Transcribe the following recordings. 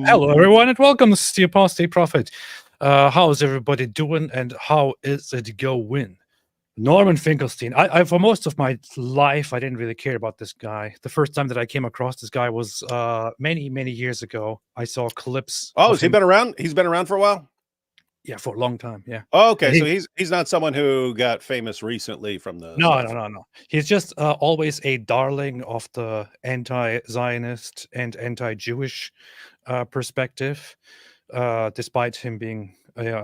Hello, everyone, and welcome to the Apostate Prophet. How is everybody doing, and how is it going? Norman Finkelstein. I for most of my life, I didn't really care about this guy. The first time that I came across this guy was many, many years ago. I saw clips. Oh, has he been around? He's been around for a while? Yeah, for a long time, yeah. Oh, okay, so he's not someone who got famous recently from the... No. He's just always a darling of the anti-Zionist and anti-Jewish perspective, despite him being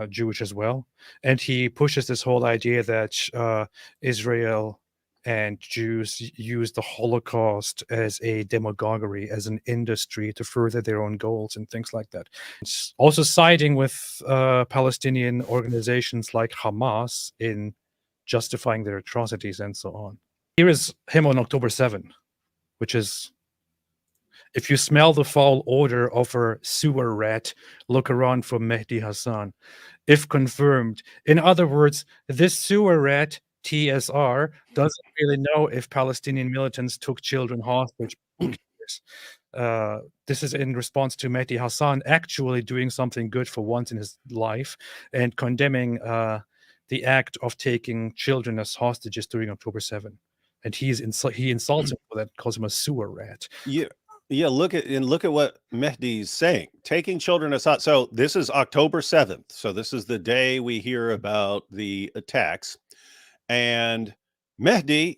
Jewish as well. And he pushes this whole idea that Israel and Jews use the Holocaust as a demagoguery, as an industry to further their own goals and things like that. It's also siding with Palestinian organizations like Hamas in justifying their atrocities and so on. Here is him on October 7, which is, if you smell the foul odor of a sewer rat, look around for Mehdi Hassan. If confirmed. In other words, this sewer rat, TSR, doesn't really know if Palestinian militants took children hostage. This is in response to Mehdi Hassan actually doing something good for once in his life and condemning the act of taking children as hostages during October 7. And he insults him for that, calls him a sewer rat. Yeah, look at what Mehdi's saying. Taking children as hot. So this is October 7th. So this is the day we hear about the attacks. And Mehdi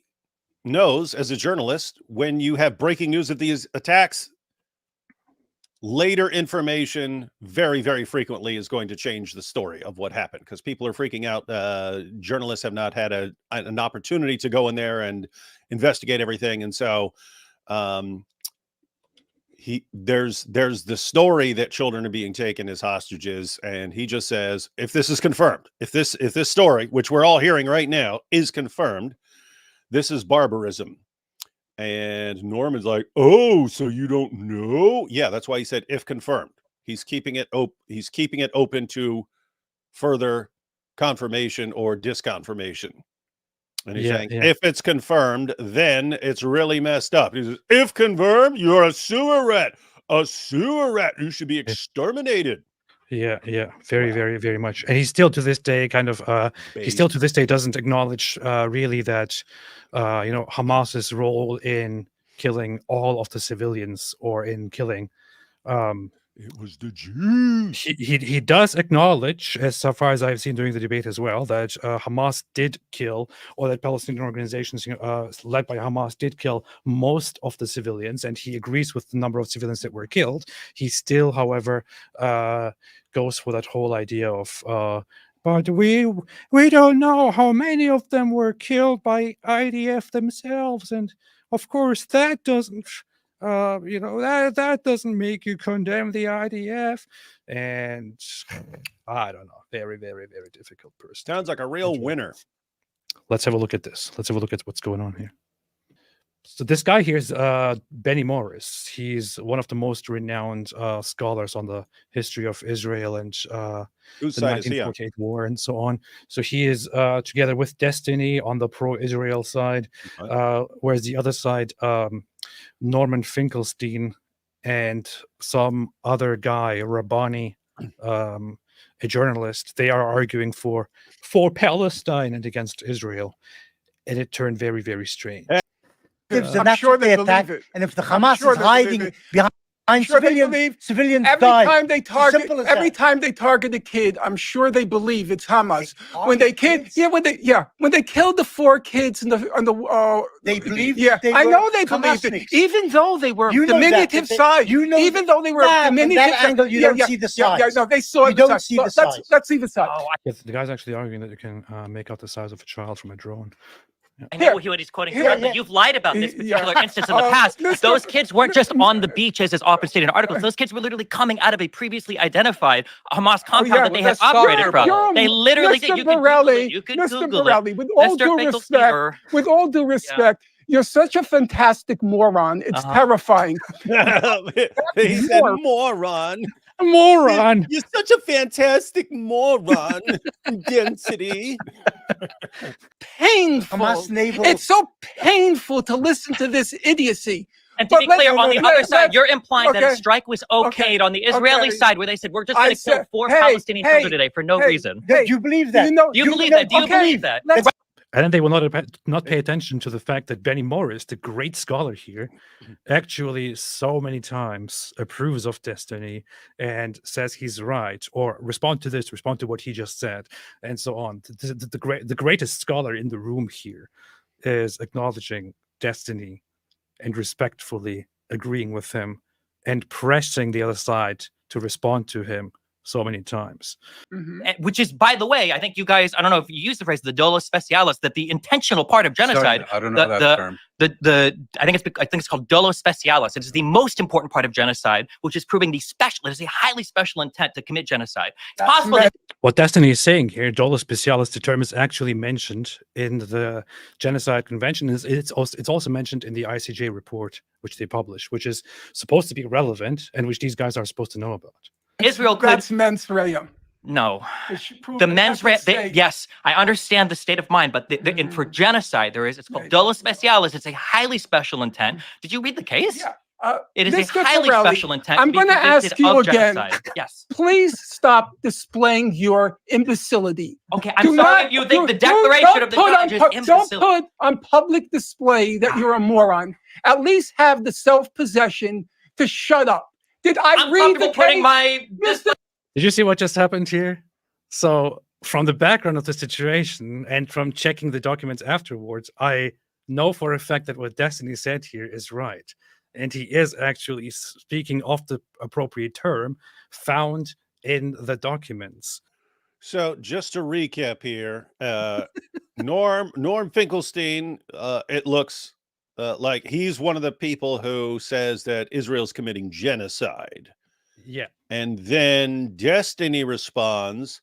knows, as a journalist, when you have breaking news of these attacks, later information very, very frequently is going to change the story of what happened, because people are freaking out. Journalists have not had an opportunity to go in there and investigate everything. And so there's the story that children are being taken as hostages, and he just says, if this is confirmed, if this story, which we're all hearing right now, is confirmed, this is barbarism. And Norman's like, oh, so you don't know? Yeah, that's why he said if confirmed. He's keeping it open to further confirmation or disconfirmation. And he's saying, if it's confirmed, then it's really messed up. He says, if confirmed, you're a sewer rat. A sewer rat. You should be exterminated. Yeah, very, very, very much. And he's still to this day doesn't acknowledge really that Hamas's role in killing all of the civilians or in killing it was the Jews. He does acknowledge, as far as I've seen during the debate as well, that Hamas did kill, or that Palestinian organizations led by Hamas did kill most of the civilians, and he agrees with the number of civilians that were killed. He still, however, goes for that whole idea of but we don't know how many of them were killed by IDF themselves, and of course that doesn't that doesn't make you condemn the IDF. And I don't know, very, very, very difficult person. Sounds like a real winner. Let's have a look at this. Let's have a look at what's going on here. So this guy here is Benny Morris. He's one of the most renowned scholars on the history of Israel and the 1948 war and so on. So he is together with Destiny on the pro-Israel side, whereas the other side, Norman Finkelstein and some other guy, Rabbani, a journalist, they are arguing for Palestine and against Israel. And it turned very, very strange. I'm sure they attack, and if the Hamas is hiding behind civilians die. Every time they target a kid, I'm sure they believe it's Hamas. When they killed the 4 kids they believed. Yeah, I know they believed it, even though they were diminutive size. Even though they were diminutive. That angle, you don't see the size. No, they saw you don't see the size. Let's see the size. The guy's actually arguing that you can make out the size of a child from a drone. I know what he's quoting from, but you've lied about this particular instance in the past. Those kids weren't just on the beaches, as often stated in articles. Those kids were literally coming out of a previously identified Hamas compound that they had operated from. They literally did. You can Google it. With all due respect, you're such a fantastic moron. It's terrifying. He said moron. Moron. You're such a fantastic moron. Density. Painful. It's so painful to listen to this idiocy. And to be clear, on the other side, you're implying that a strike was okayed on the Israeli side, where they said, we're just going to kill 4 Palestinian children today for no reason. Do you believe that? Do you believe that? Do you believe that? And then they will not pay attention to the fact that Benny Morris, the great scholar here, actually so many times approves of Destiny and says he's right, or respond to what he just said, and so on. The greatest scholar in the room here is acknowledging Destiny and respectfully agreeing with him and pressing the other side to respond to him so many times. Which is, by the way, I think you guys, I don't know if you use the phrase the dolus specialis, that the intentional part of genocide. Sorry, I don't know that term. I think it's called dolus specialis. It is the most important part of genocide, which is proving it is a highly special intent to commit genocide. It's possible that what Destiny is saying here, dolus specialis, the term is actually mentioned in the Genocide Convention. It's also mentioned in the ICJ report, which they publish, which is supposed to be relevant and which these guys are supposed to know about. Israel could. That's mens rea. No. The mens rea. Yes, I understand the state of mind, but for genocide, it's called dolus specialis. It's a highly special intent. Did you read the case? Yeah. It is a highly special intent. I'm going to ask you again. Yes. Please stop displaying your imbecility. Okay, I'm sorry if you think the declaration of the judge is imbecile. Don't put on public display that you're a moron. At least have the self-possession to shut up. Did I read the case? Did you see what just happened here? So from the background of the situation and from checking the documents afterwards, I know for a fact that what Destiny said here is right. And he is actually speaking of the appropriate term found in the documents. So just to recap here, Norm Finkelstein, it looks like he's one of the people who says that Israel's committing genocide. Yeah. And then Destiny responds,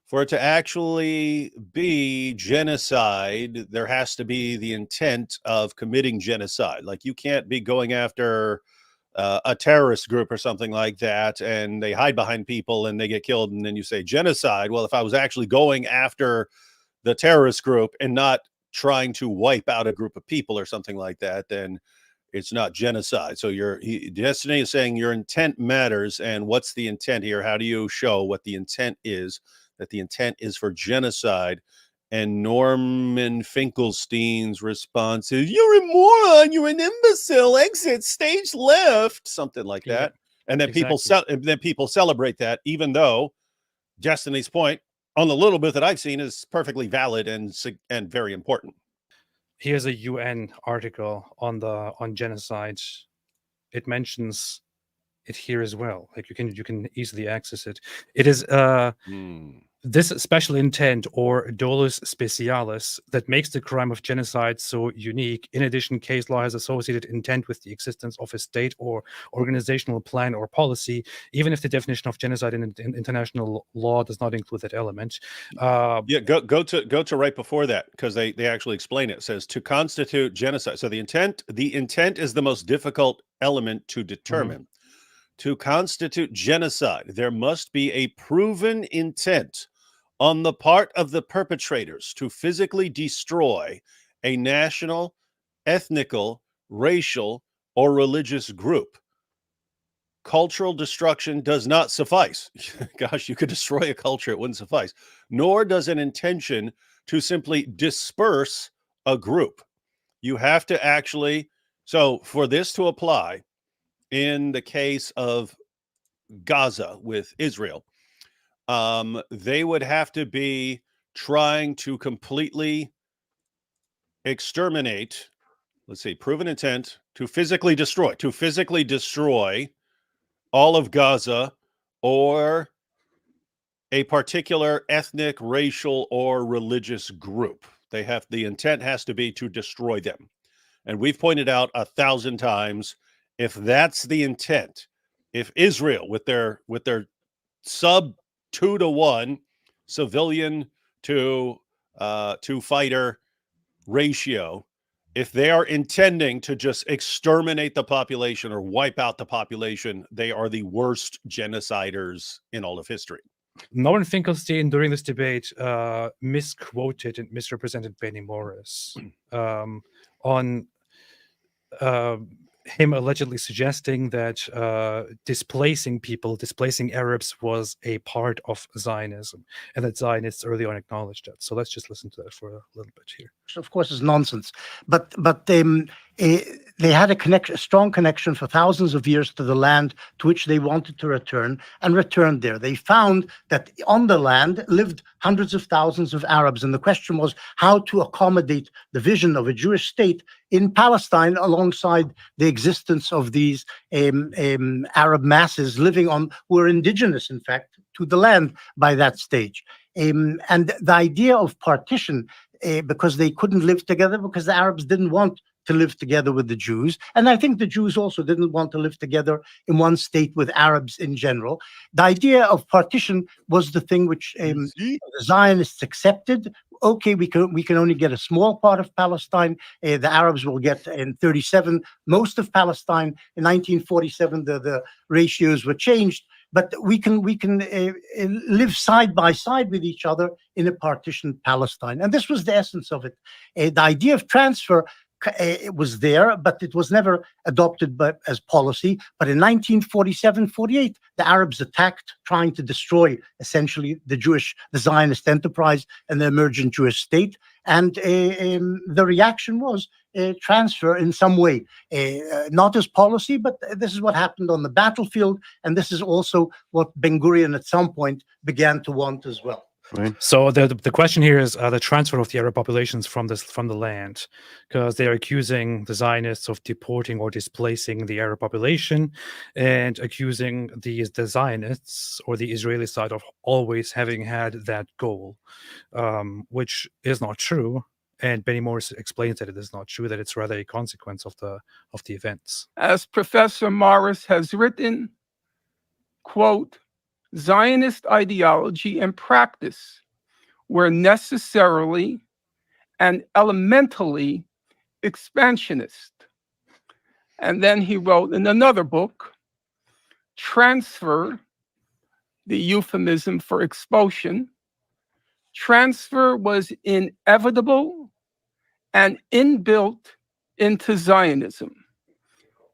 for it to actually be genocide, there has to be the intent of committing genocide. Like, you can't be going after a terrorist group or something like that, and they hide behind people and they get killed, and then you say genocide. Well, if I was actually going after the terrorist group and not trying to wipe out a group of people or something like that, then it's not genocide. So Destiny is saying your intent matters. And what's the intent here? How do you show what the intent is? That the intent is for genocide. And Norman Finkelstein's response is, "You're a moron, you're an imbecile, exit stage left," something like that. And then people celebrate that, even though Destiny's point, on the little bit that I've seen, is perfectly valid and very important. Here's a UN article on genocide. It mentions it here as well. Like, you can easily access it. It is this special intent, or dolus specialis, that makes the crime of genocide so unique. In addition, case law has associated intent with the existence of a state or organizational plan or policy, even if the definition of genocide in international law does not include that element. Go to right before that, because they actually explain it. It says, to constitute genocide. So the intent is the most difficult element to determine. To constitute genocide, there must be a proven intent on the part of the perpetrators to physically destroy a national, ethnical, racial, or religious group. Cultural destruction does not suffice. Gosh, you could destroy a culture, it wouldn't suffice. Nor does an intention to simply disperse a group. You have to actually, so for this to apply, in the case of Gaza with Israel, they would have to be trying to completely exterminate, let's see, proven intent to physically destroy all of Gaza or a particular ethnic, racial, or religious group. The intent has to be to destroy them. And we've pointed out 1,000 times, if that's the intent, if Israel with their sub 2-to-1 civilian to fighter ratio, if they are intending to just exterminate the population or wipe out the population, they are the worst genociders in all of history. Norman Finkelstein, during this debate, misquoted and misrepresented Benny Morris on him allegedly suggesting that displacing Arabs was a part of Zionism, and that Zionists early on acknowledged that. So let's just listen to that for a little bit here. Of course, is nonsense. But they had a strong connection for thousands of years to the land to which they wanted to return, and returned there. They found that on the land lived hundreds of thousands of Arabs, and the question was how to accommodate the vision of a Jewish state in Palestine alongside the existence of these Arab masses living on, who were indigenous, in fact, to the land by that stage. And the idea of partition, because they couldn't live together, because the Arabs didn't want to live together with the Jews. And I think the Jews also didn't want to live together in one state with Arabs in general. The idea of partition was the thing which the Zionists accepted. Okay, we can only get a small part of Palestine. The Arabs will get in 1937 most of Palestine. In 1947, the ratios were changed. But we can live side by side with each other in a partitioned Palestine. And this was the essence of it. The idea of transfer it was there, but it was never adopted as policy. But in 1947-48, the Arabs attacked, trying to destroy essentially the Zionist enterprise and the emergent Jewish state. And the reaction was transfer in some way, not as policy, but this is what happened on the battlefield. And this is also what Ben Gurion at some point began to want as well. Right. So the question here is the transfer of the Arab populations from the land, because they are accusing the Zionists of deporting or displacing the Arab population, and accusing the Zionists or the Israeli side of always having had that goal, which is not true. And Benny Morris explains that it is not true; that it's rather a consequence of the events. As Professor Morris has written, quote, Zionist ideology and practice were necessarily and elementally expansionist. And then he wrote in another book, transfer, the euphemism for expulsion, transfer was inevitable and inbuilt into Zionism.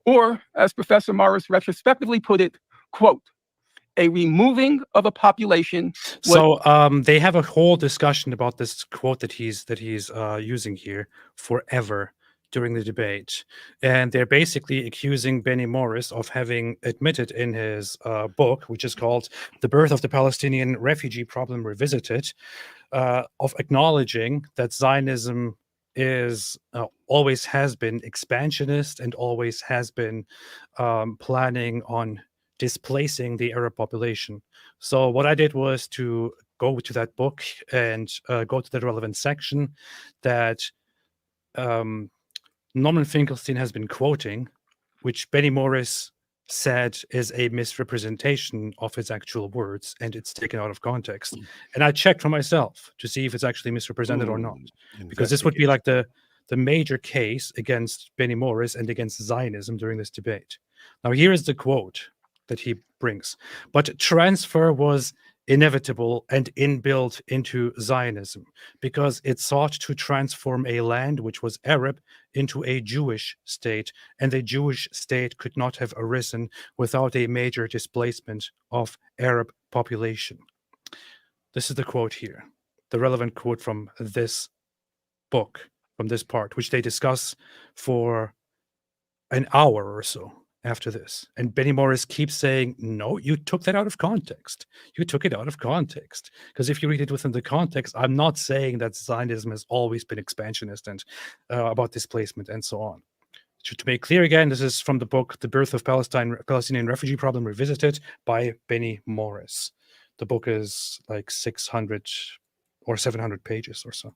Or, as Professor Morris retrospectively put it, quote, a removing of a population. So they have a whole discussion about this quote that he's using here forever during the debate, and they're basically accusing Benny Morris of having admitted in his book, which is called "The Birth of the Palestinian Refugee Problem Revisited," of acknowledging that Zionism is always has been expansionist and always has been planning on displacing the Arab population. So what I did was to go to that book and go to the relevant section that Norman Finkelstein has been quoting, which Benny Morris said is a misrepresentation of his actual words, and it's taken out of context. And I checked for myself to see if it's actually misrepresented or not, because this would be like the major case against Benny Morris and against Zionism during this debate. Now, here is the quote that he brings. But transfer was inevitable and inbuilt into Zionism because it sought to transform a land which was Arab into a Jewish state, and the Jewish state could not have arisen without a major displacement of Arab population. This is the quote here, the relevant quote from this book, from this part, which they discuss for an hour or so after this. And Benny Morris keeps saying, no, you took that out of context. You took it out of context. Because if you read it within the context, I'm not saying that Zionism has always been expansionist and about displacement and so on. To make clear again, this is from the book, The Birth of Palestinian Refugee Problem Revisited by Benny Morris. The book is like 600 or 700 pages or so.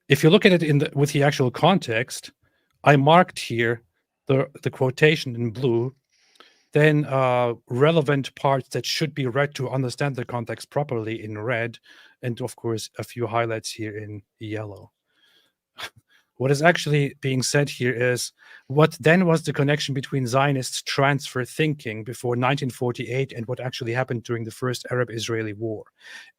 If you look at it with the actual context, I marked here the quotation in blue, then relevant parts that should be read to understand the context properly in red, and of course a few highlights here in yellow. What is actually being said here is what then was the connection between Zionist transfer thinking before 1948 and what actually happened during the first Arab-Israeli war.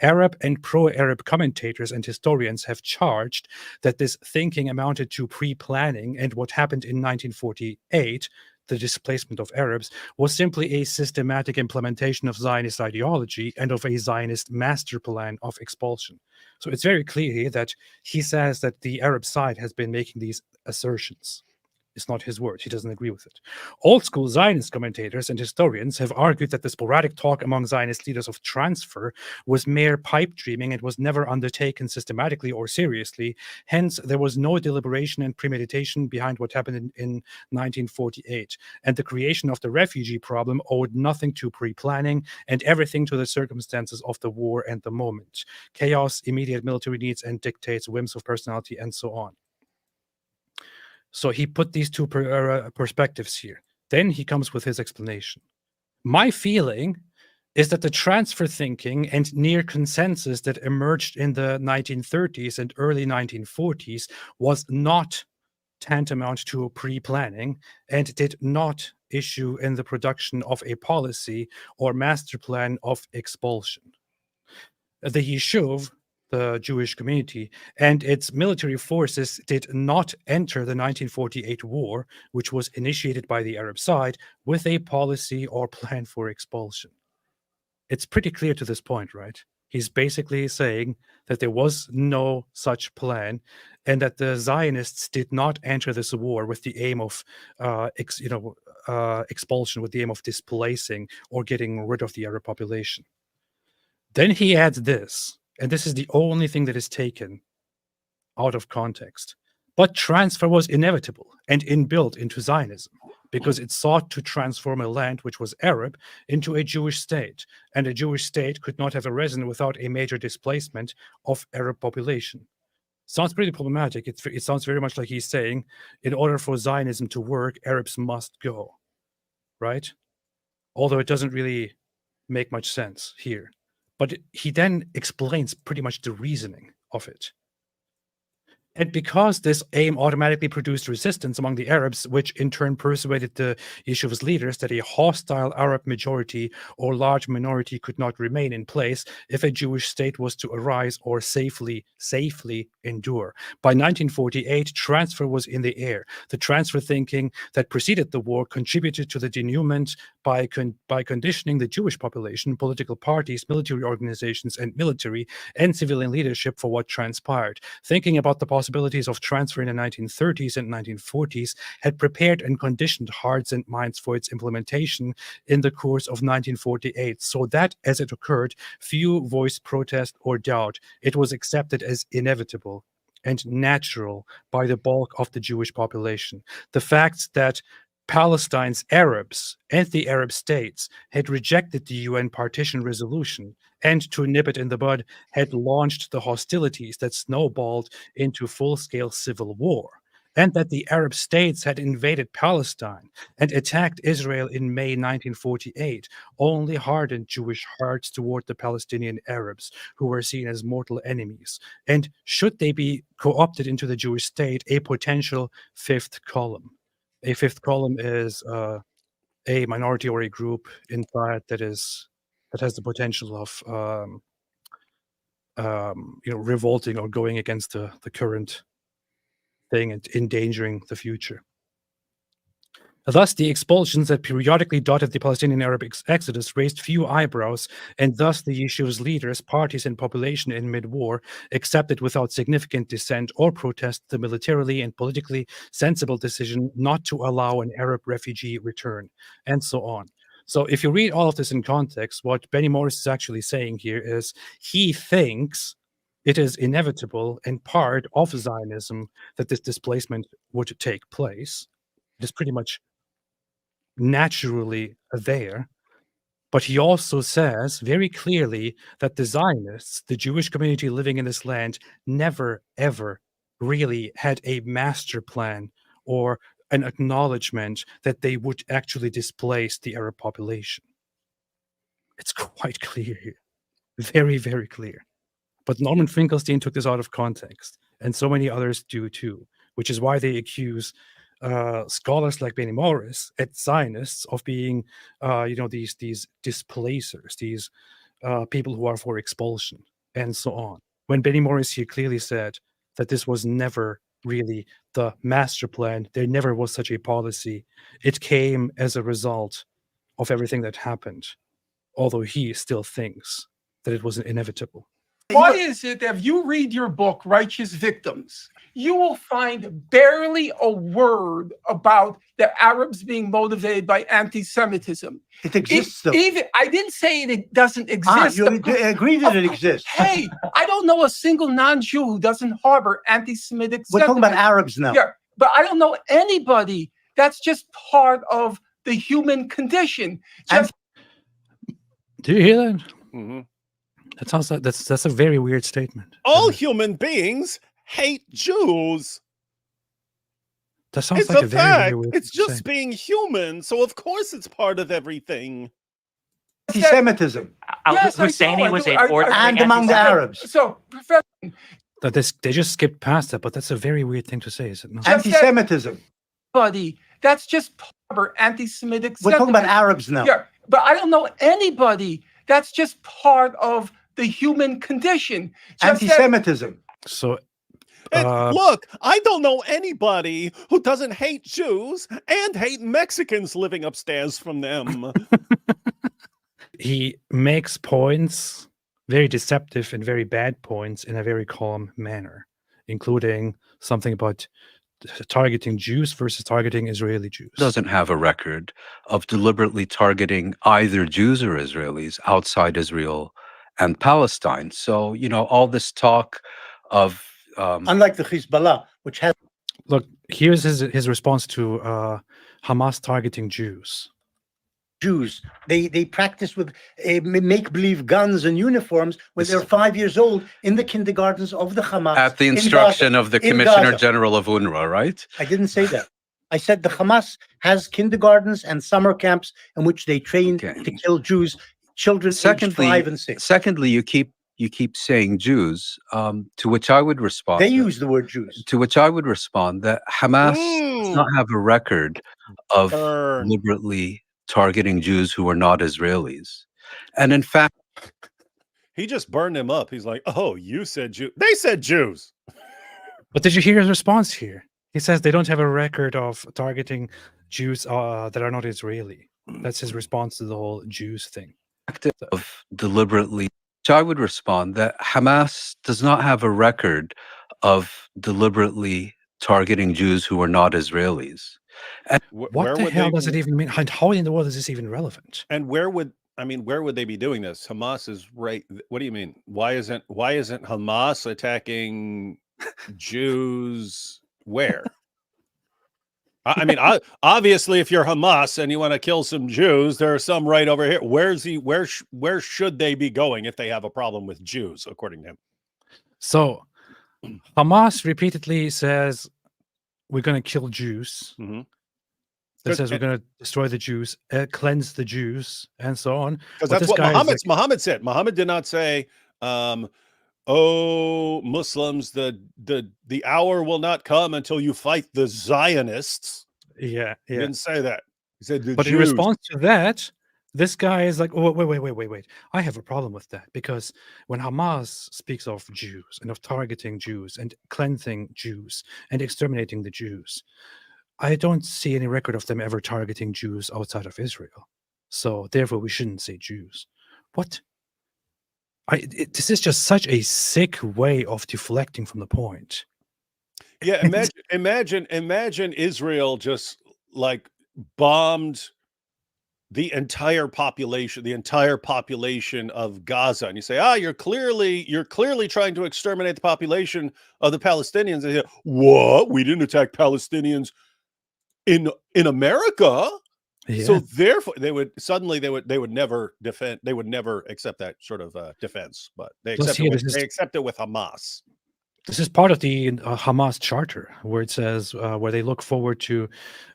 Arab and pro-Arab commentators and historians have charged that this thinking amounted to pre-planning, and what happened in 1948, the displacement of Arabs, was simply a systematic implementation of Zionist ideology and of a Zionist master plan of expulsion. So it's very clear here that he says that the Arab side has been making these assertions. It's not his word. He doesn't agree with it. Old school Zionist commentators and historians have argued that the sporadic talk among Zionist leaders of transfer was mere pipe dreaming and was never undertaken systematically or seriously. Hence, there was no deliberation and premeditation behind what happened in 1948. And the creation of the refugee problem owed nothing to pre-planning and everything to the circumstances of the war and the moment. Chaos, immediate military needs and dictates, whims of personality, and so on. So he put these two perspectives here. Then he comes with his explanation. My feeling is that the transfer thinking and near consensus that emerged in the 1930s and early 1940s was not tantamount to pre-planning and did not issue in the production of a policy or master plan of expulsion. The Yishuv, the Jewish community, and its military forces did not enter the 1948 war, which was initiated by the Arab side, with a policy or plan for expulsion. It's pretty clear to this point, right? He's basically saying that there was no such plan and that the Zionists did not enter this war with the aim of expulsion, with the aim of displacing or getting rid of the Arab population. Then he adds this, and this is the only thing that is taken out of context. But transfer was inevitable and inbuilt into Zionism because it sought to transform a land which was Arab into a Jewish state, and a Jewish state could not have arisen without a major displacement of Arab population. Sounds pretty problematic. It sounds very much like he's saying, in order for Zionism to work, Arabs must go, right? Although it doesn't really make much sense here. But he then explains pretty much the reasoning of it. And because this aim automatically produced resistance among the Arabs, which in turn persuaded the Yeshuv's leaders that a hostile Arab majority or large minority could not remain in place if a Jewish state was to arise or safely endure. By 1948, transfer was in the air. The transfer thinking that preceded the war contributed to the denouement by conditioning the Jewish population, political parties, military organizations, and military and civilian leadership for what transpired. Thinking about the possibilities of transfer in the 1930s and 1940s had prepared and conditioned hearts and minds for its implementation in the course of 1948, so that as it occurred, few voiced protest or doubt. It was accepted as inevitable and natural by the bulk of the Jewish population. The fact that Palestine's Arabs and the Arab states had rejected the UN partition resolution and, to nip it in the bud, had launched the hostilities that snowballed into full-scale civil war, and that the Arab states had invaded Palestine and attacked Israel in May 1948 only hardened Jewish hearts toward the Palestinian Arabs, who were seen as mortal enemies, and should they be co-opted into the Jewish state, a potential fifth column. A fifth column is a minority or a group inside that has the potential of revolting or going against the current thing and endangering the future. Thus, the expulsions that periodically dotted the Palestinian Arab exodus raised few eyebrows, and thus the Yeshuv's leaders, parties, and population in mid-war accepted without significant dissent or protest the militarily and politically sensible decision not to allow an Arab refugee return, and so on. So if you read all of this in context, what Benny Morris is actually saying here is he thinks it is inevitable and part of Zionism that this displacement would take place. It is pretty much naturally there. But he also says very clearly that the Zionists, the Jewish community living in this land, never, ever really had a master plan or an acknowledgement that they would actually displace the Arab population. It's quite clear here. Very, very clear. But Norman Finkelstein took this out of context, and so many others do too. which is why they accuse scholars like Benny Morris and Zionists of being, these displacers, these people who are for expulsion, and so on. When Benny Morris here clearly said that this was never really the master plan, there never was such a policy. It came as a result of everything that happened, although he still thinks that it was inevitable. Why is it that if you read your book, Righteous Victims, you will find barely a word about the Arabs being motivated by anti-Semitism? It exists, though. Even I didn't say it doesn't exist. You agree that it exists. Hey, I don't know a single non-Jew who doesn't harbor anti-Semitic We're talking about Arabs now. Yeah, but I don't know anybody. That's just part of the human condition. Do you hear that? Mm-hmm. That sounds like that's a very weird statement. All human beings hate Jews. That sounds It's like a a very, fact. very weird It's thing to just say. being human, so of course it's part of everything. Anti-Semitism. Yes, I Husseini do. was I- an I- ordinary And among the anti-Semite. Arabs. So, Professor, That they just skipped past that, but that's a very weird thing to say, is it not? Anti-Semitism. buddy, that's just part of anti-Semitic We're talking about sentiment. Arabs now. Yeah, but I don't know anybody. That's just part of the human condition. Just that- Anti-Semitism. So And look, I don't know anybody who doesn't hate Jews and hate Mexicans living upstairs from them. he makes points, very deceptive and very bad points, in a very calm manner, including something about targeting Jews versus targeting Israeli Jews. Doesn't have a record of deliberately targeting either Jews or Israelis outside Israel and Palestine. So, all this talk of Unlike the Hezbollah, which has Look, here's his response to Hamas targeting Jews. Jews. They practice with make-believe guns and uniforms when they're 5 years old in the kindergartens of the Hamas. at the in instruction Gaza, of the in Commissioner Gaza. General of UNRWA, right? I didn't say that. I said the Hamas has kindergartens and summer camps in which they train Okay. to kill Jews, children aged 5 and 6. Secondly, you keep saying Jews, to which I would respond. They use the word Jews. To which I would respond that Hamas does not have a record of Burn. deliberately targeting Jews who are not Israelis. And in fact, He just burned him up. He's like, "Oh, you said Jew. They said Jews." But did you hear his response here? He says they don't have a record of targeting Jews that are not Israeli. That's his response to the whole Jews thing. of deliberately, I would respond that Hamas does not have a record of deliberately targeting Jews who are not Israelis. What the hell does it even mean? How in the world is this even relevant? And where would they be doing this? Hamas is right. What do you mean? Why isn't Hamas attacking Jews? Where? Obviously, if you're Hamas and you want to kill some Jews, there are some right over here. Where should they be going if they have a problem with Jews, according to him? So Hamas repeatedly says we're going to kill Jews. Mm-hmm. That says we're going to destroy the Jews, cleanse the Jews, and so on. Because But that's this what guy is Muhammad said. Muhammad did not say, "Oh, Muslims, the hour will not come until you fight the Zionists." Yeah. He didn't say that. He said the But in Jews. response to that, this guy is like, oh, wait. I have a problem with that, because when Hamas speaks of Jews and of targeting Jews and cleansing Jews and exterminating the Jews, I don't see any record of them ever targeting Jews outside of Israel. So therefore, we shouldn't say Jews. What? This is just such a sick way of deflecting from the point. Yeah, imagine Israel just like bombed the entire population of Gaza, and you say, you're clearly trying to exterminate the population of the Palestinians. And they say, what? We didn't attack Palestinians in America. Yeah. So therefore they would never defend, they would never accept that sort of defense, but they Plus accept here, they accept it with Hamas. This is part of the Hamas charter, where it says where they look forward to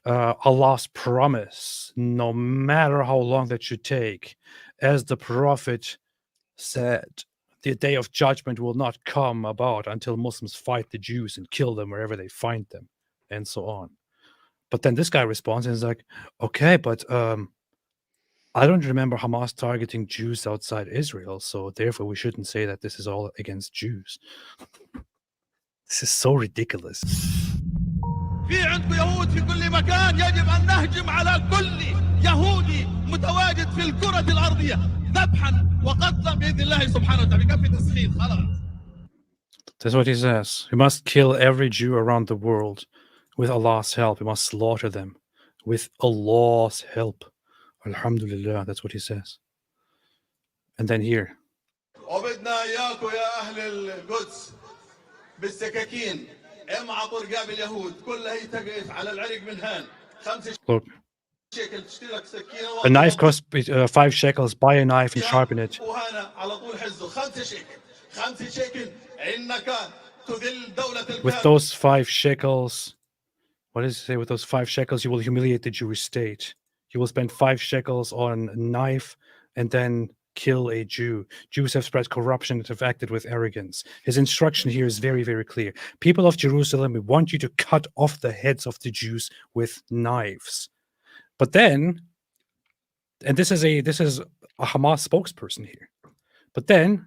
Allah's promise, no matter how long that should take. As the prophet said, the day of judgment will not come about until Muslims fight the Jews and kill them wherever they find them, and so on. But then this guy responds and is like, okay, but I don't remember Hamas targeting Jews outside Israel, so therefore we shouldn't say that this is all against Jews. This is so ridiculous. في عندكم يهود في كل مكان يجب أن نهجم على كل يهودي متواجد في الكرة الأرضية ذبحا وقتلا بإذن الله سبحانه وتعالى بكفي تسخين خلاص. That's what he says. We must kill every Jew around the world with Allah's help. We must slaughter them with Allah's help. Alhamdulillah, that's what he says. And then here. وبدنا إياكم يا أهل القدس بالسكاكين امعطوا رقاب اليهود كلها هي تقف على العرق من هان 5 Look, شيكل تشتري لك سكينة a knife costs 5 shekels. Buy a knife and sharpen it. وهنا على طول حزه 5 شيكل 5 شيكل إنك تذل دولة With الكافر. those 5 shekels, what does it say? With those 5 shekels, you will humiliate the Jewish state. You will spend 5 shekels on a knife and then kill a Jew. Jews have spread corruption and have acted with arrogance. His instruction here is very, very clear. People of Jerusalem, we want you to cut off the heads of the Jews with knives. But then, and this is a Hamas spokesperson here. But then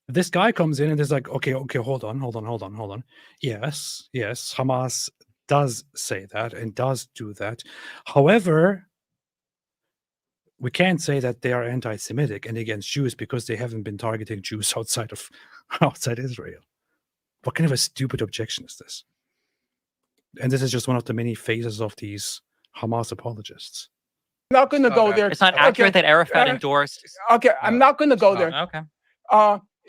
this guy comes in and is like, okay, hold on. Yes, Hamas does say that and does do that. However, we can't say that they are anti-Semitic and against Jews because they haven't been targeting Jews outside Israel. What kind of a stupid objection is this? And this is just one of the many phases of these Hamas apologists. I'm not going to go there. It's not accurate that Arafat endorsed. Okay, I'm not going to go there. Okay.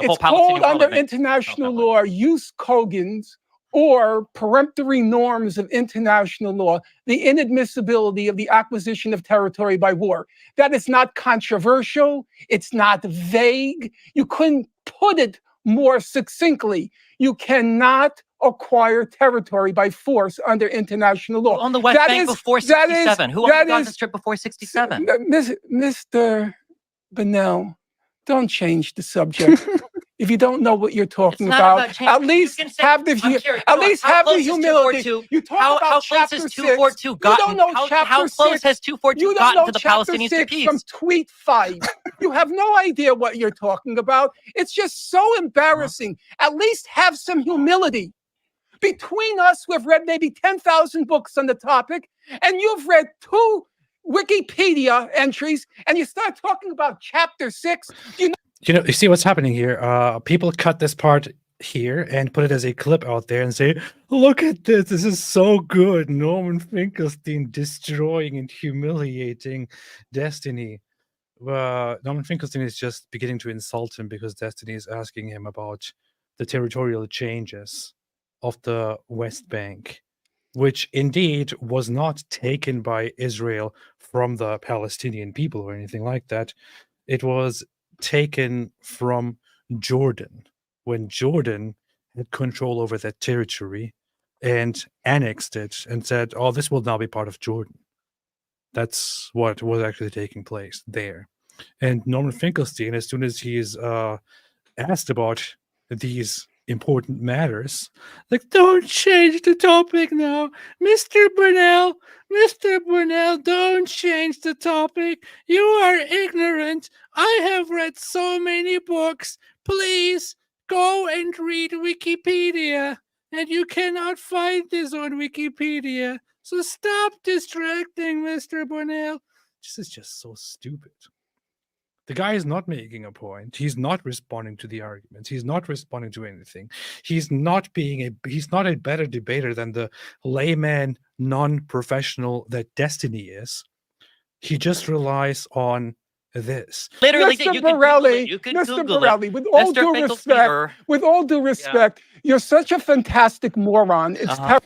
It's called under international law use cogents or peremptory norms of international law, the inadmissibility of the acquisition of territory by war. That is not controversial. It's not vague. You couldn't put it more succinctly. You cannot acquire territory by force under international law. On the West Bank before 67. Who owned the Gaza Strip before 67? Mr. Bunnell, don't change the subject. If you don't know what you're talking about, at least have the humility. You talk about chapter 6. You don't know chapter 6. How close has 242 gotten to the Palestinians to peace? From tweet 5. You have no idea what you're talking about. It's just so embarrassing. At least have some humility. Between us, we've read maybe 10,000 books on the topic, and you've read 2 Wikipedia entries, and you start talking about chapter 6. You see what's happening here? People cut this part here and put it as a clip out there and say, look at this. This is so good. Norman Finkelstein destroying and humiliating Destiny. Norman Finkelstein is just beginning to insult him because Destiny is asking him about the territorial changes of the West Bank, which indeed was not taken by Israel from the Palestinian people or anything like that. It was taken from Jordan when Jordan had control over that territory and annexed it and said, oh, this will now be part of Jordan. That's what was actually taking place there. And Norman Finkelstein, as soon as he is asked about these important matters, like, don't change the topic now, Mr. Bunnell, don't change the topic. You are ignorant. I have read so many books. Please go and read Wikipedia. And you cannot find this on Wikipedia. So stop distracting, Mr. Bunnell. This is just so stupid. The guy is not making a point. He's not responding to the arguments. He's not responding to anything. He's not a better debater than the layman, non-professional that Destiny is. He just relies on this. Literally, Mr. Borelli, with all due respect, you're such a fantastic moron. It's terrible.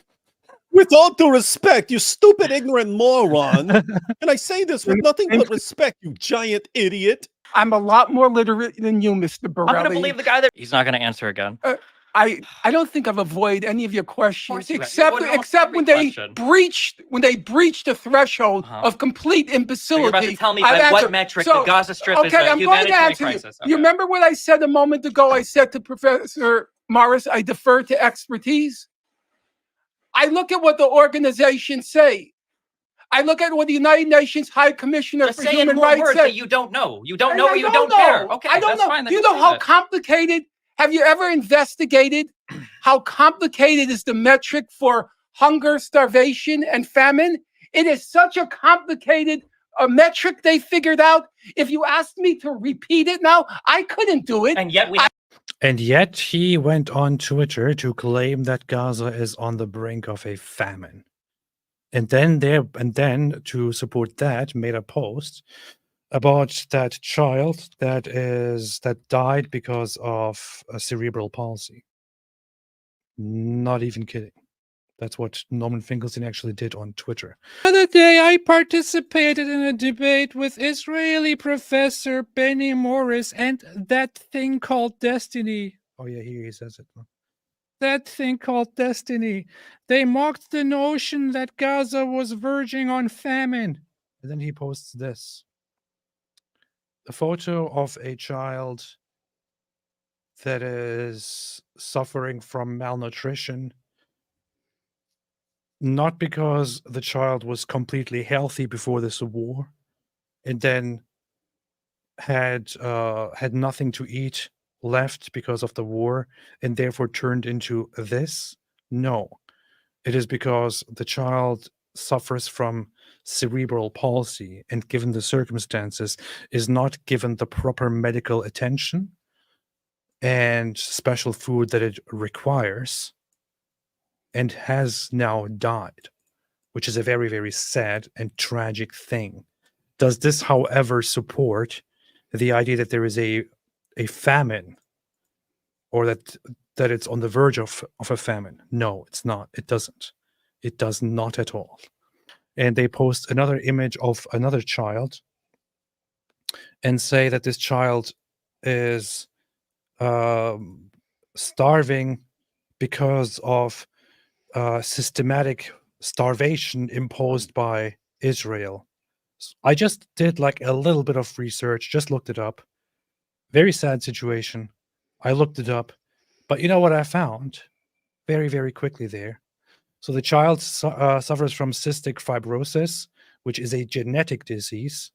With all due respect, you stupid, ignorant moron. And I say this with nothing but respect, you giant idiot. I'm a lot more literate than you, Mr. Borelli. I'm going to believe the guy that... He's not going to answer again. I don't think I've avoided any of your questions, you have. except You avoided almost except every when they question. breached the threshold of complete So you're imbecility. about to tell me I've by what answered. metric So, the Gaza Strip is okay, a I'm going to humanitarian answer you. crisis? You remember what I said a moment ago? I said to Professor Morris, I defer to expertise. I look at what the organizations say. I look at what the United Nations High Commissioner Just for say in Human more Rights words said. that you don't know. You don't And know I or you don't don't care. know. Okay, I don't that's know. fine. Do you know how complicated? Have you ever investigated how complicated is the metric for hunger, starvation, and famine? It is such a complicated metric they figured out. If you asked me to repeat it now, I couldn't do it. And yet he went on Twitter to claim that Gaza is on the brink of a famine. And then to support that, made a post about that child that died because of a cerebral palsy. Not even kidding. That's what Norman Finkelstein actually did on Twitter. The other day, I participated in a debate with Israeli professor Benny Morris and that thing called destiny. Oh yeah, here he says it. That thing called destiny. They mocked the notion that Gaza was verging on famine. And then he posts this. A photo of a child that is suffering from malnutrition, not because the child was completely healthy before this war and then had nothing to eat left because of the war and therefore turned into this. No, it is because the child suffers from cerebral palsy and, given the circumstances, is not given the proper medical attention and special food that it requires, and has now died, which is a very, very sad and tragic thing. Does this, however, support the idea that there is a famine, or that it's on the verge of a famine? No, it's not. It doesn't. It does not at all. And they post another image of another child and say that this child is starving because of systematic starvation imposed by Israel. I just did like a little bit of research, just looked it up. Very sad situation. I looked it up. But you know what I found? Very, very quickly there. So the child suffers from cystic fibrosis, which is a genetic disease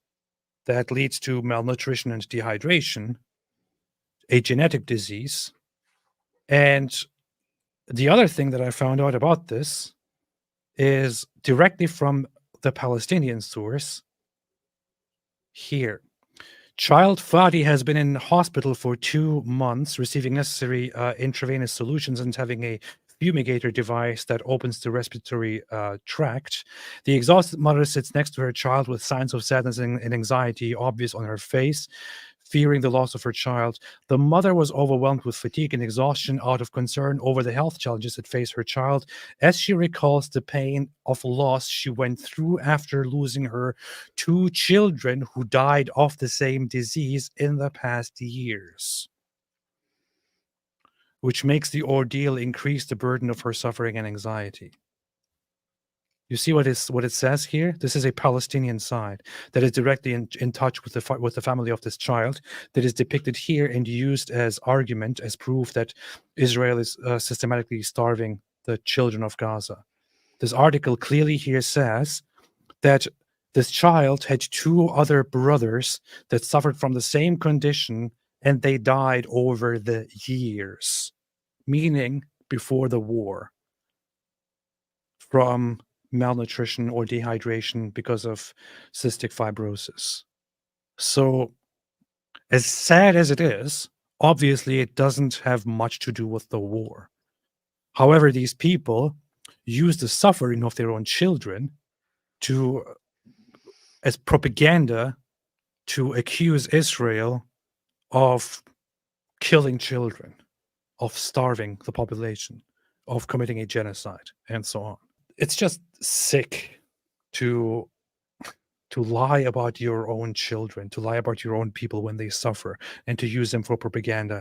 that leads to malnutrition and dehydration, a genetic disease. And the other thing that I found out about this is directly from the Palestinian source here. Child Fadi has been in hospital for 2 months, receiving necessary intravenous solutions and having a fumigator device that opens the respiratory tract. The exhausted mother sits next to her child with signs of sadness and anxiety obvious on her face, fearing the loss of her child. The mother was overwhelmed with fatigue and exhaustion out of concern over the health challenges that face her child, as she recalls the pain of loss she went through after losing her 2 children who died of the same disease in the past years, which makes the ordeal increase the burden of her suffering and anxiety. You see what it says here? This is a Palestinian side that is directly in touch with the family of this child, that is depicted here and used as argument, as proof that Israel is systematically starving the children of Gaza. This article clearly here says that this child had 2 other brothers that suffered from the same condition, and they died over the years, meaning before the war, from malnutrition or dehydration because of cystic fibrosis. So, as sad as it is, obviously it doesn't have much to do with the war. However, these people use the suffering of their own children as propaganda to accuse Israel of killing children, of starving the population, of committing a genocide, and so on. It's just sick to lie about your own children, to lie about your own people when they suffer, and to use them for propaganda.